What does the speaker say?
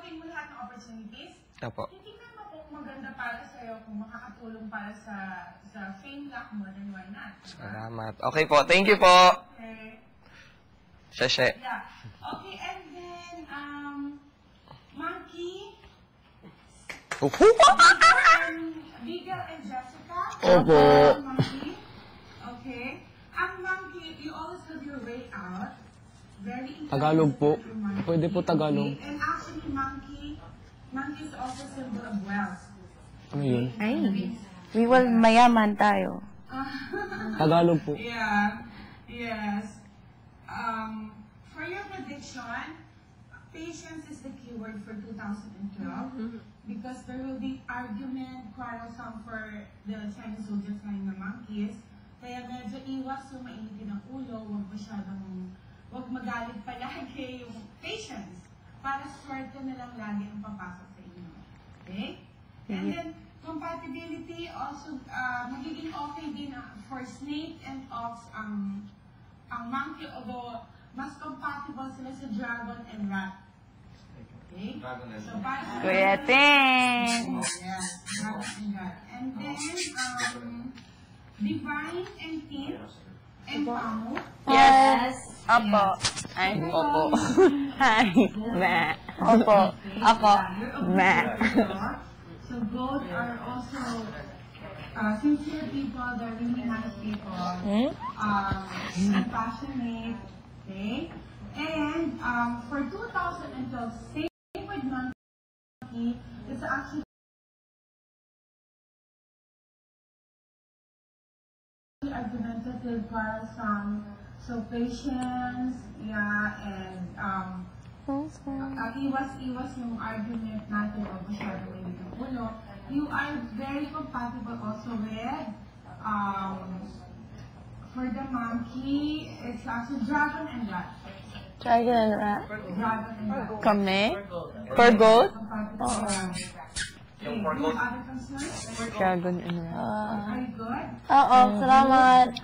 tanggapin mo lahat ng opportunities. Opo. Titignan mo kung maganda para sa'yo, kung makakatulong para sa fame lock mo, then why not? Salamat. Okay po. Thank you po. Okay. Sheshe. Yeah. Okay, and then, Monkey, Bigel and Jessica. Opo. Monkey. Okay. Ang Monkey, you always have your way out. Very intelligent. Tagalog po. Monkey. Pwede po Tagalog. Okay. And actually, Monkey is also symbol of wealth. Ano yun? Ay, we will mayaman tayo. Tagalog po. Yeah. Yes. For your prediction, patience is the keyword for 2012 because there will be argument, quarrelsome for the Chinese soldiers flying the monkeys. Kaya medyo iwas yung mainitin ng ulo, huwag magalit palagi yung patience para swerte na lang lagi ang papasok sa inyo. Okay? And then, compatibility also, magiging okay din for snake and ox ang monkey, although mas compatible sila sa dragon and rat. Okay? So, para sa Kuya Ting! yes, dragon and rat. And then, divine and king and pamu. Yes! Opo. Ay, Opo. hi. Ma. Opo. Ako. Ma. So both are also sincere people, they're really nice people, compassionate, okay? And for 2012, same with Monkey, it's actually argumentative, quarrelsome, so patience, yeah, and iwas yung argument natin o masyado may ng ulo. You are very compatible also with, for the monkey, it's actually dragon and rat. Dragon and rat. Dragon and rat. Kami? For goat? Oo. Okay, do you have other concerns? Dragon and rat. Are you good? Oo, salamat.